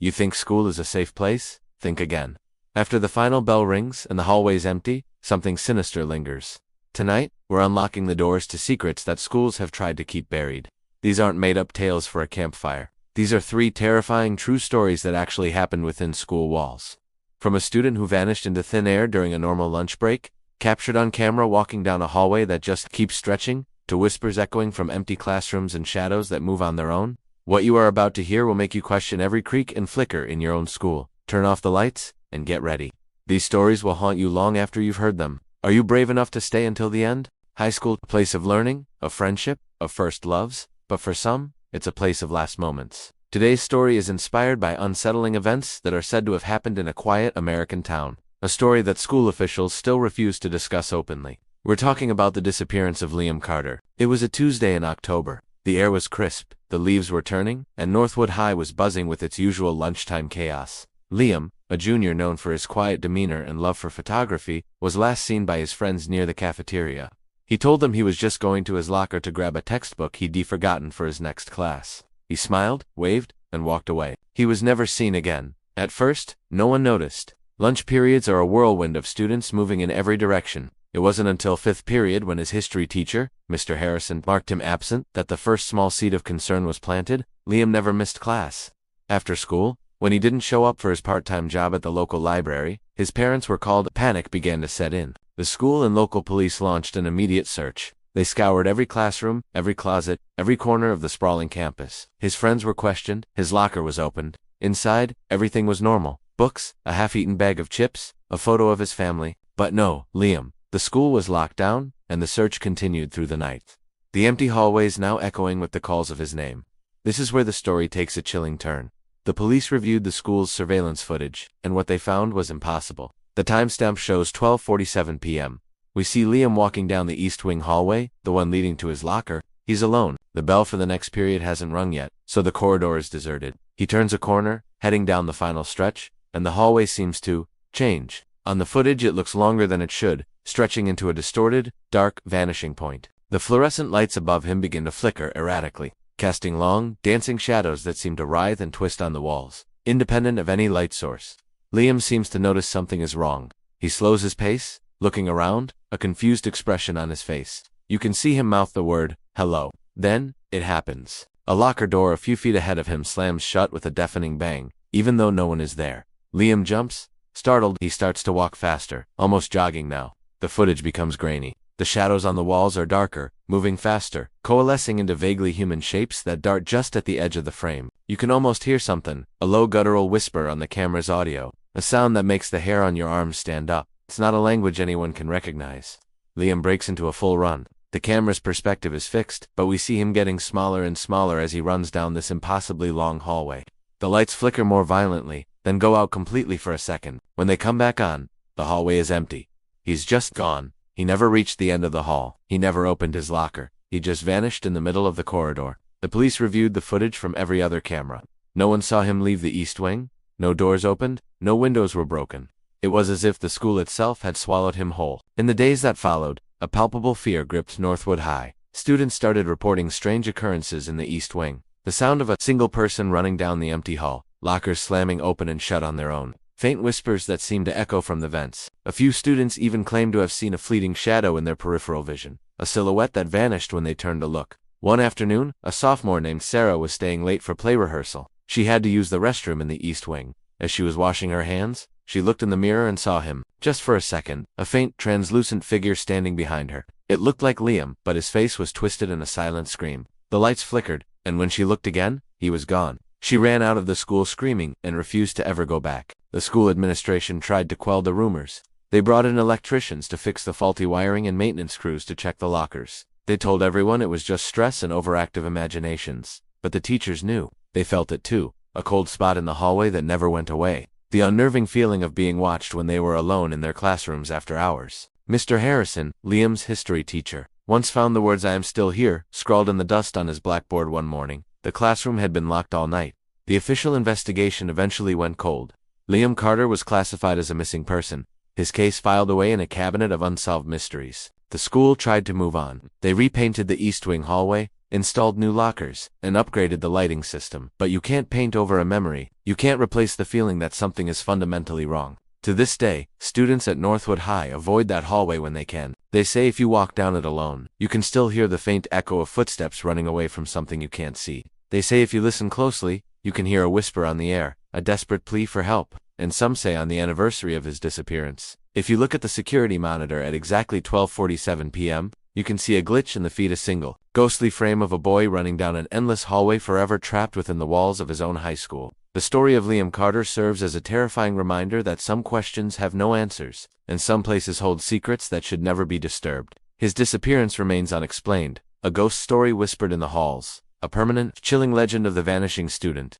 You think school is a safe place? Think again. After the final bell rings and the hallway's empty, something sinister lingers. Tonight, we're unlocking the doors to secrets that schools have tried to keep buried. These aren't made-up tales for a campfire. These are 3 terrifying true stories that actually happened within school walls. From a student who vanished into thin air during a normal lunch break, captured on camera walking down a hallway that just keeps stretching, to whispers echoing from empty classrooms and shadows that move on their own. What you are about to hear will make you question every creak and flicker in your own school. Turn off the lights and get ready. These stories will haunt you long after you've heard them. Are you brave enough to stay until the end? High school, a place of learning, of friendship, of first loves, but for some, it's a place of last moments. Today's story is inspired by unsettling events that are said to have happened in a quiet American town. A story that school officials still refuse to discuss openly. We're talking about the disappearance of Liam Carter. It was a Tuesday in October. The air was crisp, the leaves were turning, and Northwood High was buzzing with its usual lunchtime chaos. Liam, a junior known for his quiet demeanor and love for photography, was last seen by his friends near the cafeteria. He told them he was just going to his locker to grab a textbook he'd forgotten for his next class. He smiled, waved, and walked away. He was never seen again. At first, no one noticed. Lunch periods are a whirlwind of students moving in every direction. It wasn't until 5th period when his history teacher, Mr. Harrison, marked him absent that the first small seed of concern was planted. Liam never missed class. After school, when he didn't show up for his part-time job at the local library, his parents were called. Panic began to set in. The school and local police launched an immediate search. They scoured every classroom, every closet, every corner of the sprawling campus. His friends were questioned, his locker was opened. Inside, everything was normal. Books, a half-eaten bag of chips, a photo of his family. But no, Liam. The school was locked down, and the search continued through the night. The empty hallways now echoing with the calls of his name. This is where the story takes a chilling turn. The police reviewed the school's surveillance footage, and what they found was impossible. The timestamp shows 12:47 p.m. We see Liam walking down the East Wing hallway, the one leading to his locker. He's alone. The bell for the next period hasn't rung yet, so the corridor is deserted. He turns a corner, heading down the final stretch, and the hallway seems to change. On the footage it looks longer than it should, stretching into a distorted, dark, vanishing point. The fluorescent lights above him begin to flicker erratically, casting long, dancing shadows that seem to writhe and twist on the walls, independent of any light source. Liam seems to notice something is wrong. He slows his pace, looking around, a confused expression on his face. You can see him mouth the word, hello. Then, it happens. A locker door a few feet ahead of him slams shut with a deafening bang, even though no one is there. Liam jumps. Startled, he starts to walk faster, almost jogging now. The footage becomes grainy. The shadows on the walls are darker, moving faster, coalescing into vaguely human shapes that dart just at the edge of the frame. You can almost hear something, a low guttural whisper on the camera's audio, a sound that makes the hair on your arms stand up. It's not a language anyone can recognize. Liam breaks into a full run. The camera's perspective is fixed, but we see him getting smaller and smaller as he runs down this impossibly long hallway. The lights flicker more violently, then go out completely for a second. When they come back on, the hallway is empty. He's just gone. He never reached the end of the hall. He never opened his locker. He just vanished in the middle of the corridor. The police reviewed the footage from every other camera. No one saw him leave the East Wing. No doors opened. No windows were broken. It was as if the school itself had swallowed him whole. In the days that followed, a palpable fear gripped Northwood High. Students started reporting strange occurrences in the East Wing. The sound of a single person running down the empty hall, lockers slamming open and shut on their own. Faint whispers that seemed to echo from the vents. A few students even claimed to have seen a fleeting shadow in their peripheral vision, a silhouette that vanished when they turned to look. One afternoon, a sophomore named Sarah was staying late for play rehearsal. She had to use the restroom in the East Wing. As she was washing her hands, she looked in the mirror and saw him, just for a second, a faint, translucent figure standing behind her. It looked like Liam, but his face was twisted in a silent scream. The lights flickered, and when she looked again, he was gone. She ran out of the school screaming and refused to ever go back. The school administration tried to quell the rumors. They brought in electricians to fix the faulty wiring and maintenance crews to check the lockers. They told everyone it was just stress and overactive imaginations. But the teachers knew. They felt it too. A cold spot in the hallway that never went away. The unnerving feeling of being watched when they were alone in their classrooms after hours. Mr. Harrison, Liam's history teacher, once found the words "I am still here" scrawled in the dust on his blackboard one morning. The classroom had been locked all night. The official investigation eventually went cold. Liam Carter was classified as a missing person, his case filed away in a cabinet of unsolved mysteries. The school tried to move on. They repainted the East Wing hallway, installed new lockers, and upgraded the lighting system. But you can't paint over a memory. You can't replace the feeling that something is fundamentally wrong. To this day, students at Northwood High avoid that hallway when they can. They say if you walk down it alone, you can still hear the faint echo of footsteps running away from something you can't see. They say if you listen closely, you can hear a whisper on the air, a desperate plea for help. And some say on the anniversary of his disappearance, if you look at the security monitor at exactly 12:47 p.m., you can see a glitch in the feed, a single, ghostly frame of a boy running down an endless hallway, forever trapped within the walls of his own high school. The story of Liam Carter serves as a terrifying reminder that some questions have no answers, and some places hold secrets that should never be disturbed. His disappearance remains unexplained, a ghost story whispered in the halls, a permanent, chilling legend of the vanishing student.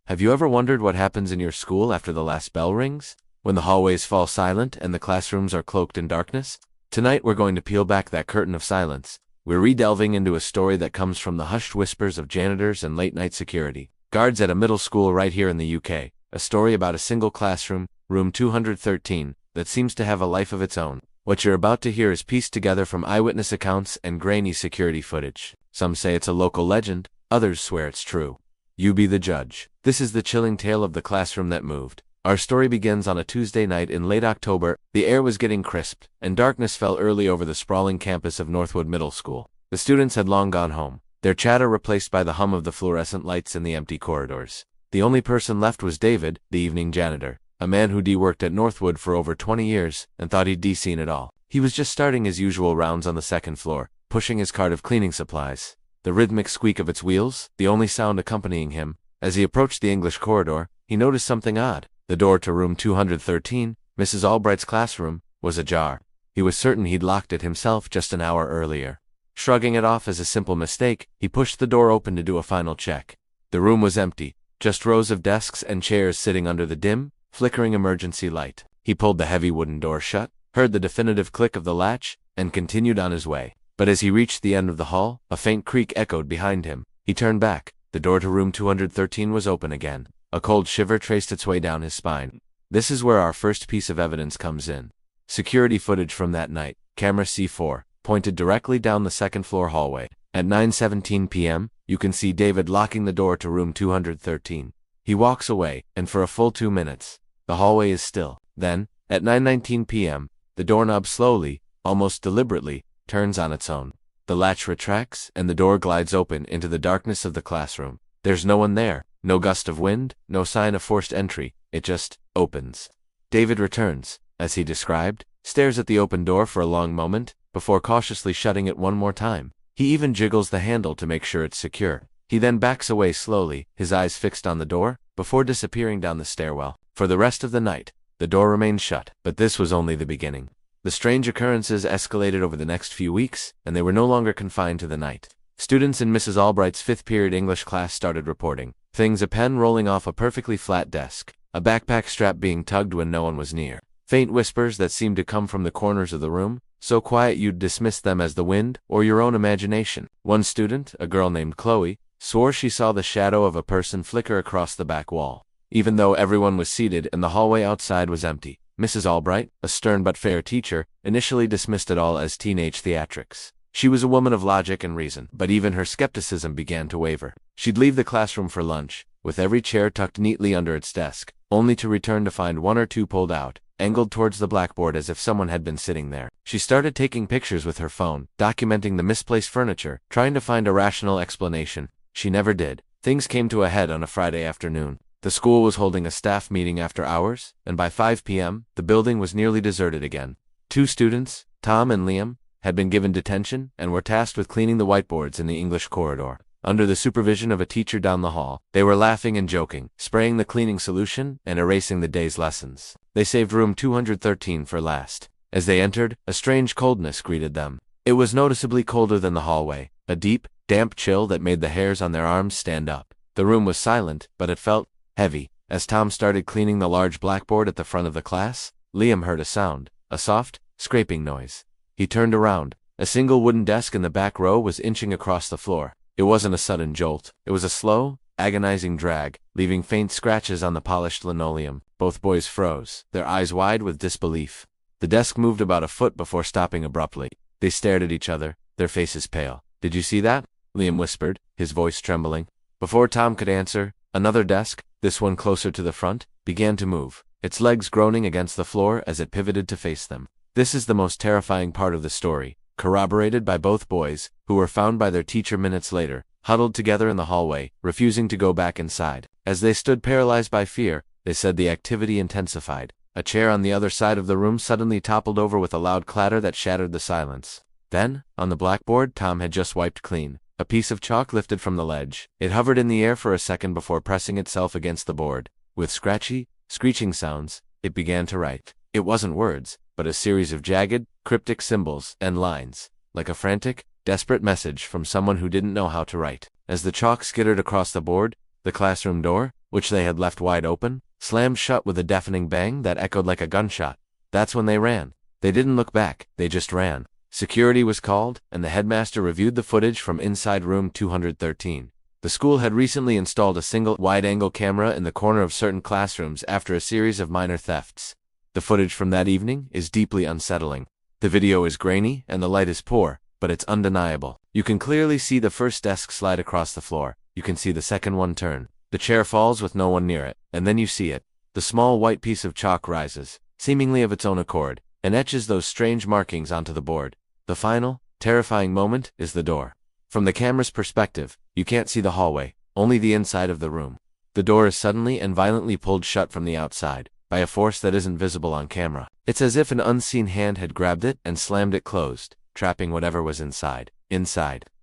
Have you ever wondered what happens in your school after the last bell rings? When the hallways fall silent and the classrooms are cloaked in darkness? Tonight we're going to peel back that curtain of silence. We're re-delving into a story that comes from the hushed whispers of janitors and late-night security guards at a middle school right here in the UK. A story about a single classroom, room 213, that seems to have a life of its own. What you're about to hear is pieced together from eyewitness accounts and grainy security footage. Some say it's a local legend, others swear it's true. You be the judge. This is the chilling tale of the classroom that moved. Our story begins on a Tuesday night in late October. The air was getting crisp, and darkness fell early over the sprawling campus of Northwood Middle School. The students had long gone home, their chatter replaced by the hum of the fluorescent lights in the empty corridors. The only person left was David, the evening janitor, a man who worked at Northwood for over 20 years, and thought he'd seen it all. He was just starting his usual rounds on the second floor, pushing his cart of cleaning supplies. The rhythmic squeak of its wheels, the only sound accompanying him. As he approached the English corridor, he noticed something odd. The door to room 213, Mrs. Albright's classroom, was ajar. He was certain he'd locked it himself just an hour earlier. Shrugging it off as a simple mistake, he pushed the door open to do a final check. The room was empty, just rows of desks and chairs sitting under the dim, flickering emergency light. He pulled the heavy wooden door shut, heard the definitive click of the latch, and continued on his way. But as he reached the end of the hall, a faint creak echoed behind him. He turned back. The door to room 213 was open again. A cold shiver traced its way down his spine. This is where our first piece of evidence comes in. Security footage from that night, camera C4, pointed directly down the second-floor hallway. At 9:17 p.m., you can see David locking the door to room 213. He walks away, and for a full 2 minutes, the hallway is still. Then, at 9:19 p.m., the doorknob slowly, almost deliberately, turns on its own. The latch retracts, and the door glides open into the darkness of the classroom. There's no one there, no gust of wind, no sign of forced entry. It just opens. David returns, as he described, stares at the open door for a long moment, before cautiously shutting it one more time. He even jiggles the handle to make sure it's secure. He then backs away slowly, his eyes fixed on the door, before disappearing down the stairwell. For the rest of the night, the door remained shut, but this was only the beginning. The strange occurrences escalated over the next few weeks, and they were no longer confined to the night. Students in Mrs. Albright's fifth-period English class started reporting things: a pen rolling off a perfectly flat desk, a backpack strap being tugged when no one was near, faint whispers that seemed to come from the corners of the room, so quiet you'd dismiss them as the wind or your own imagination. One student, a girl named Chloe, swore she saw the shadow of a person flicker across the back wall. Even though everyone was seated and the hallway outside was empty, Mrs. Albright, a stern but fair teacher, initially dismissed it all as teenage theatrics. She was a woman of logic and reason, but even her skepticism began to waver. She'd leave the classroom for lunch, with every chair tucked neatly under its desk, only to return to find one or two pulled out, angled towards the blackboard as if someone had been sitting there. She started taking pictures with her phone, documenting the misplaced furniture, trying to find a rational explanation. She never did. Things came to a head on a Friday afternoon. The school was holding a staff meeting after hours, and by 5 p.m., the building was nearly deserted again. 2 students, Tom and Liam, had been given detention and were tasked with cleaning the whiteboards in the English corridor. Under the supervision of a teacher down the hall, they were laughing and joking, spraying the cleaning solution and erasing the day's lessons. They saved room 213 for last. As they entered, a strange coldness greeted them. It was noticeably colder than the hallway, a deep, damp chill that made the hairs on their arms stand up. The room was silent, but it felt heavy. As Tom started cleaning the large blackboard at the front of the class, Liam heard a sound, a soft, scraping noise. He turned around. A single wooden desk in the back row was inching across the floor. It wasn't a sudden jolt. It was a slow, agonizing drag, leaving faint scratches on the polished linoleum. Both boys froze, their eyes wide with disbelief. The desk moved about a foot before stopping abruptly. They stared at each other, their faces pale. "Did you see that?" Liam whispered, his voice trembling. Before Tom could answer, another desk, this one closer to the front, began to move, its legs groaning against the floor as it pivoted to face them. This is the most terrifying part of the story, corroborated by both boys, who were found by their teacher minutes later, huddled together in the hallway, refusing to go back inside. As they stood paralyzed by fear, they said the activity intensified. A chair on the other side of the room suddenly toppled over with a loud clatter that shattered the silence. Then, on the blackboard Tom had just wiped clean, a piece of chalk lifted from the ledge. It hovered in the air for a second before pressing itself against the board. With scratchy, screeching sounds, it began to write. It wasn't words, but a series of jagged, cryptic symbols and lines, like a frantic, desperate message from someone who didn't know how to write. As the chalk skittered across the board, the classroom door, which they had left wide open, slammed shut with a deafening bang that echoed like a gunshot. That's when they ran. They didn't look back, they just ran. Security was called, and the headmaster reviewed the footage from inside room 213. The school had recently installed a single wide-angle camera in the corner of certain classrooms after a series of minor thefts. The footage from that evening is deeply unsettling. The video is grainy, and the light is poor, but it's undeniable. You can clearly see the first desk slide across the floor. You can see the second one turn. The chair falls with no one near it, and then you see it. The small white piece of chalk rises, seemingly of its own accord, and etches those strange markings onto the board. The final, terrifying moment is the door. From the camera's perspective, you can't see the hallway, only the inside of the room. The door is suddenly and violently pulled shut from the outside, by a force that isn't visible on camera. It's as if an unseen hand had grabbed it and slammed it closed, trapping whatever was inside.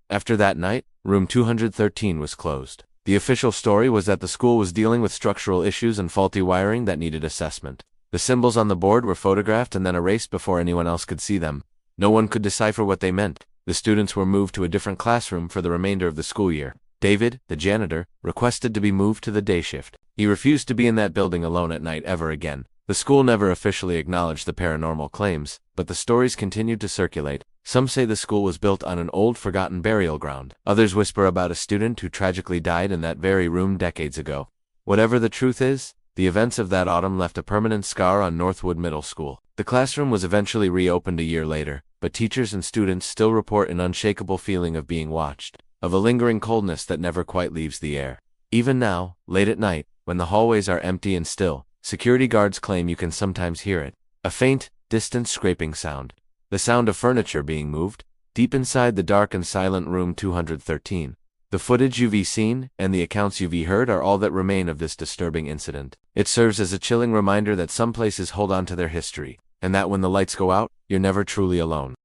After that night, room 213 was closed. The official story was that the school was dealing with structural issues and faulty wiring that needed assessment. The symbols on the board were photographed and then erased before anyone else could see them. No one could decipher what they meant. The students were moved to a different classroom for the remainder of the school year. David, the janitor, requested to be moved to the day shift. He refused to be in that building alone at night ever again. The school never officially acknowledged the paranormal claims, but the stories continued to circulate. Some say the school was built on an old forgotten burial ground. Others whisper about a student who tragically died in that very room decades ago. Whatever the truth is, the events of that autumn left a permanent scar on Northwood Middle School. The classroom was eventually reopened a year later, but teachers and students still report an unshakable feeling of being watched, of a lingering coldness that never quite leaves the air. Even now, late at night, when the hallways are empty and still, security guards claim you can sometimes hear it. A faint, distant scraping sound. The sound of furniture being moved, deep inside the dark and silent room 213. The footage you've seen, and the accounts you've heard are all that remain of this disturbing incident. It serves as a chilling reminder that some places hold on to their history, and that when the lights go out, you're never truly alone.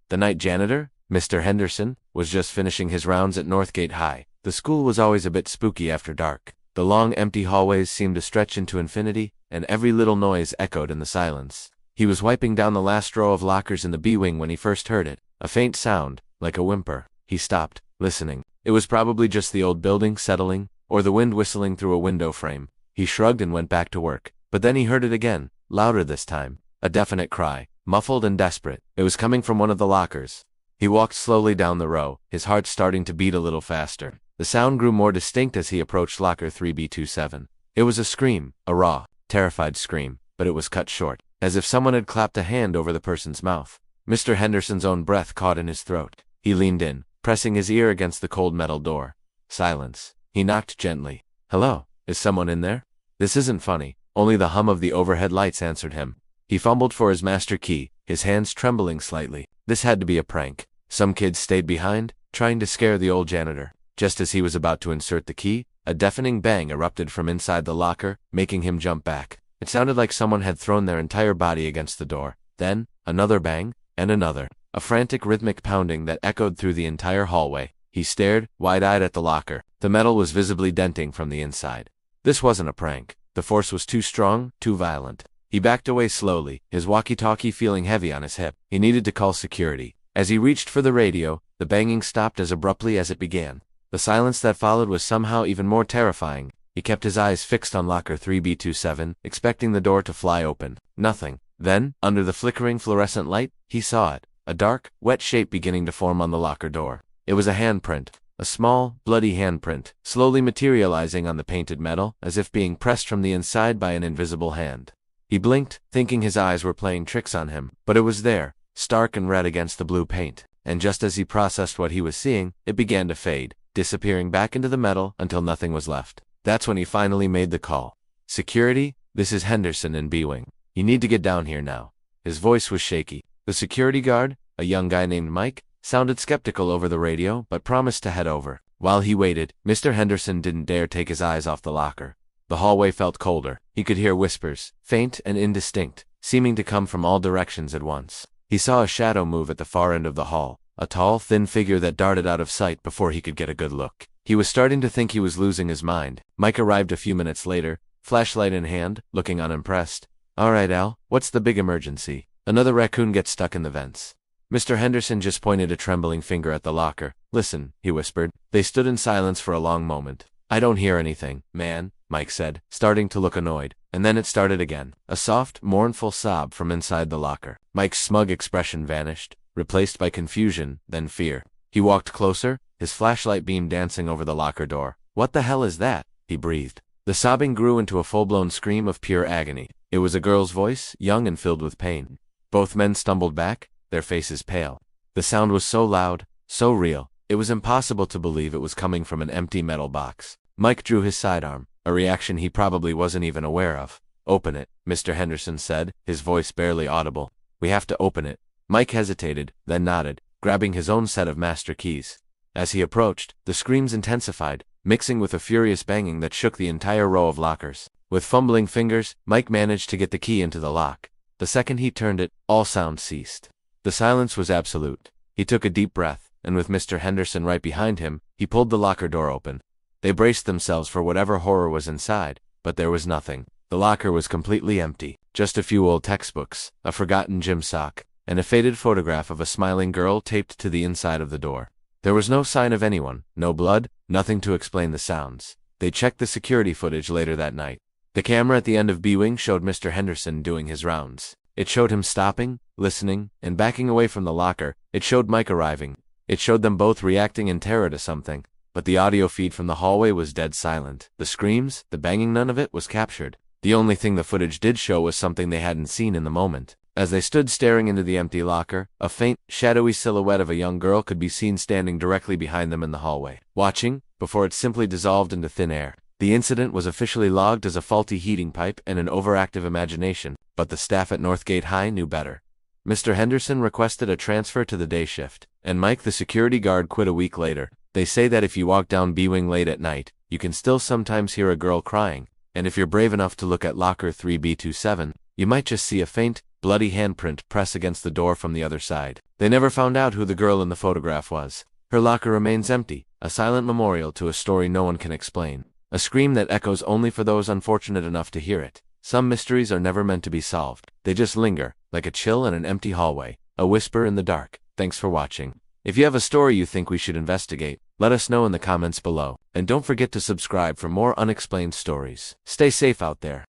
The night janitor, Mr. Henderson, was just finishing his rounds at Northgate High. The school was always a bit spooky after dark. The long, empty hallways seemed to stretch into infinity, and every little noise echoed in the silence. He was wiping down the last row of lockers in the B-wing when he first heard it. A faint sound, like a whimper. He stopped, listening. It was probably just the old building settling, or the wind whistling through a window frame. He shrugged and went back to work. But then he heard it again, louder this time. A definite cry, muffled and desperate. It was coming from one of the lockers. He walked slowly down the row, his heart starting to beat a little faster. The sound grew more distinct as he approached locker 3B27. It was a scream, a raw, terrified scream, but it was cut short, as if someone had clapped a hand over the person's mouth. Mr. Henderson's own breath caught in his throat. He leaned in, pressing his ear against the cold metal door. Silence. He knocked gently. "Hello, is someone in there?" "This isn't funny." Only the hum of the overhead lights answered him. He fumbled for his master key, his hands trembling slightly. This had to be a prank. Some kid stayed behind, trying to scare the old janitor. Just as he was about to insert the key, a deafening bang erupted from inside the locker, making him jump back. It sounded like someone had thrown their entire body against the door. Then, another bang, and another. A frantic rhythmic pounding that echoed through the entire hallway. He stared, wide-eyed at the locker. The metal was visibly denting from the inside. This wasn't a prank. The force was too strong, too violent. He backed away slowly, his walkie-talkie feeling heavy on his hip. He needed to call security. As he reached for the radio, the banging stopped as abruptly as it began. The silence that followed was somehow even more terrifying. He kept his eyes fixed on locker 3B27, expecting the door to fly open. Nothing. Then, under the flickering fluorescent light, he saw it. A dark, wet shape beginning to form on the locker door. It was a handprint. A small, bloody handprint, slowly materializing on the painted metal, as if being pressed from the inside by an invisible hand. He blinked, thinking his eyes were playing tricks on him, but it was there, stark and red against the blue paint. And just as he processed what he was seeing, it began to fade, disappearing back into the metal until nothing was left. That's when he finally made the call. "Security, this is Henderson in B-Wing. You need to get down here now." His voice was shaky. The security guard, a young guy named Mike, sounded skeptical over the radio but promised to head over. While he waited, Mr. Henderson didn't dare take his eyes off the locker. The hallway felt colder. He could hear whispers, faint and indistinct, seeming to come from all directions at once. He saw a shadow move at the far end of the hall, a tall, thin figure that darted out of sight before he could get a good look. He was starting to think he was losing his mind. Mike arrived a few minutes later, flashlight in hand, looking unimpressed. "All right, Al, what's the big emergency?" "Another raccoon gets stuck in the vents." Mr. Henderson just pointed a trembling finger at the locker. "Listen," he whispered. They stood in silence for a long moment. "I don't hear anything, man," Mike said, starting to look annoyed. And then it started again. A soft, mournful sob from inside the locker. Mike's smug expression vanished, replaced by confusion, then fear. He walked closer, his flashlight beam dancing over the locker door. "What the hell is that?" he breathed. The sobbing grew into a full-blown scream of pure agony. It was a girl's voice, young and filled with pain. Both men stumbled back, their faces pale. The sound was so loud, so real, it was impossible to believe it was coming from an empty metal box. Mike drew his sidearm, a reaction he probably wasn't even aware of. "Open it," Mr. Henderson said, his voice barely audible. "We have to open it." Mike hesitated, then nodded, grabbing his own set of master keys. As he approached, the screams intensified, mixing with a furious banging that shook the entire row of lockers. With fumbling fingers, Mike managed to get the key into the lock. The second he turned it, all sound ceased. The silence was absolute. He took a deep breath, and with Mr. Henderson right behind him, he pulled the locker door open. They braced themselves for whatever horror was inside, but there was nothing. The locker was completely empty. Just a few old textbooks, a forgotten gym sock, and a faded photograph of a smiling girl taped to the inside of the door. There was no sign of anyone, no blood, nothing to explain the sounds. They checked the security footage later that night. The camera at the end of B-Wing showed Mr. Henderson doing his rounds. It showed him stopping, listening, and backing away from the locker. It showed Mike arriving. It showed them both reacting in terror to something. But the audio feed from the hallway was dead silent. The screams, the banging, none of it was captured. The only thing the footage did show was something they hadn't seen in the moment. As they stood staring into the empty locker, a faint, shadowy silhouette of a young girl could be seen standing directly behind them in the hallway, watching, before it simply dissolved into thin air. The incident was officially logged as a faulty heating pipe and an overactive imagination, but the staff at Northgate High knew better. Mr. Henderson requested a transfer to the day shift, and Mike the security guard quit a week later. They say that if you walk down B-Wing late at night, you can still sometimes hear a girl crying, and if you're brave enough to look at locker 3B27, you might just see a faint, bloody handprint press against the door from the other side. They never found out who the girl in the photograph was. Her locker remains empty, a silent memorial to a story no one can explain. A scream that echoes only for those unfortunate enough to hear it. Some mysteries are never meant to be solved. They just linger, like a chill in an empty hallway, a whisper in the dark. Thanks for watching. If you have a story you think we should investigate, let us know in the comments below. And don't forget to subscribe for more unexplained stories. Stay safe out there.